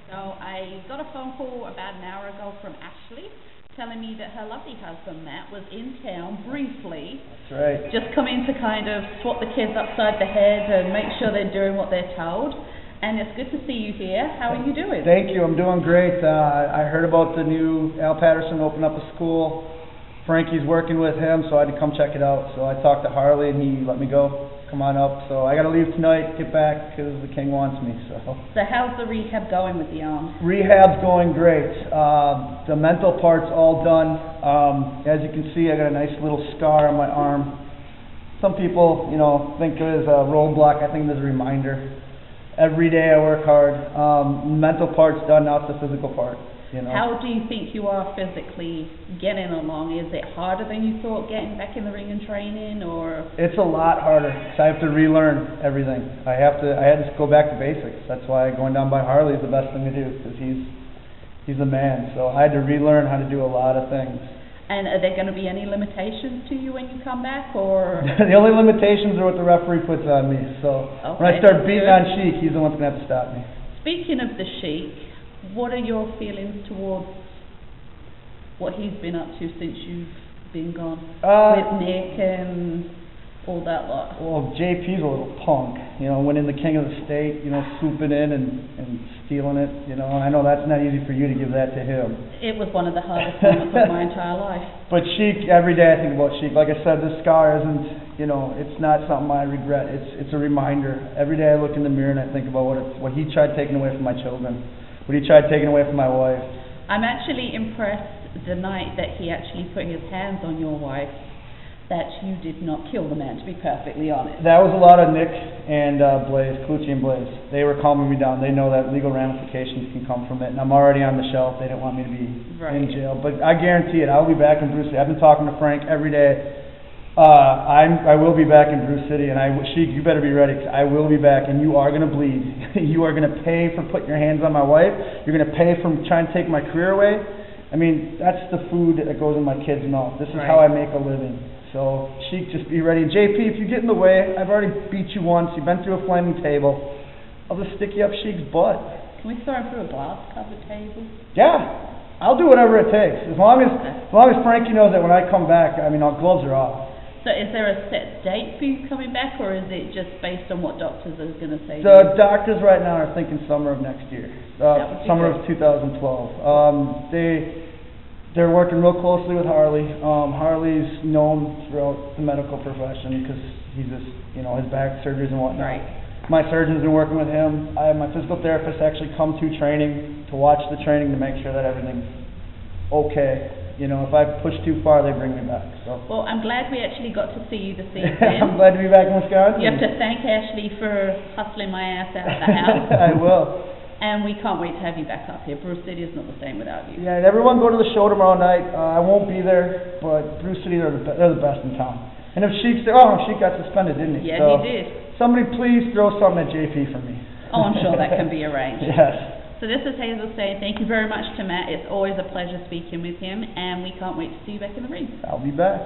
So I got a phone call about an hour ago from Ashley telling me that her lovely husband Matt was in town briefly. That's right. Just come in to kind of swap the kids upside the head and make sure they're doing what they're told. And it's good to see you here. How are you doing? Thank you. I'm doing great. I heard about the new Al Patterson opened up a school. Frankie's working with him, so I had to come check it out. So I talked to Harley, and he let me go. Come on up. So I got to leave tonight, get back, because the king wants me. So how's the rehab going with the arm? Rehab's going great. The mental part's all done. As you can see, I got a nice little scar on my arm. Some people, think it is a roadblock. I think it is a reminder. Every day I work hard. Mental part's done, now it's the physical part. How do you think you are physically getting along? Is it harder than you thought getting back in the ring and training, or? It's a lot harder because I have to relearn everything. I had to go back to basics. That's why going down by Harley is the best thing to do, because he's the man. So I had to relearn how to do a lot of things. And are there going to be any limitations to you when you come back, or? The only limitations are what the referee puts on me. So when I start beating on Sheik, he's the one that's going to have to stop me. Speaking of the Sheik, what are your feelings towards what he's been up to since you've been gone with Nick and all that lot? Well, JP's a little punk, winning the King of the State, swooping in and stealing it, and I know that's not easy for you to give that to him. It was one of the hardest moments of my entire life. But Sheik, every day I think about Sheik. Like I said, this scar isn't, it's not something I regret. It's a reminder. Every day I look in the mirror and I think about what he tried taking away from my children. What he tried taking away from my wife. I'm actually impressed the night that he actually put his hands on your wife, that you did not kill the man, to be perfectly honest. That was a lot of Nick and Blaze, Clucci and Blaze. They were calming me down. They know that legal ramifications can come from it, and I'm already on the shelf. They didn't want me to be in jail. But I guarantee it, I'll be back in Bruce City. I've been talking to Frank every day. I will be back in Bruce City, and Sheik, you better be ready, 'cause I will be back, and you are going to bleed. You are going to pay for putting your hands on my wife. You're going to pay for trying to take my career away. I mean, that's the food that goes in my kids' mouth. This is how I make a living. So, Sheik, just be ready. JP, if you get in the way, I've already beat you once. You've been through a flaming table. I'll just stick you up Sheik's butt. Can we throw him through a glass-covered table? Yeah. I'll do whatever it takes. As long as Frankie knows that when I come back, our gloves are off. So is there a set date for you coming back, or is it just based on what doctors are going to say? The doctors right now are thinking summer of next year, summer of 2012. They're working real closely with Harley. Harley's known throughout the medical profession because he's just, his back surgeries and whatnot. Right. My surgeon's been working with him. I have my physical therapist actually come to training to watch the training to make sure that everything's okay. If I push too far, they bring me back. So. Well, I'm glad we actually got to see you this evening. I'm glad to be back in Wisconsin. You have to thank Ashley for hustling my ass out of the house. I will. And we can't wait to have you back up here. Bruce City is not the same without you. Yeah, and everyone go to the show tomorrow night. I won't be there, but Bruce City, they're the best in town. And if Sheik got suspended, didn't he? Yeah, so, he did. Somebody please throw something at JP for me. Oh, I'm sure that can be arranged. Yes. So this is Hazel saying thank you very much to Matt. It's always a pleasure speaking with him, and we can't wait to see you back in the ring. I'll be back.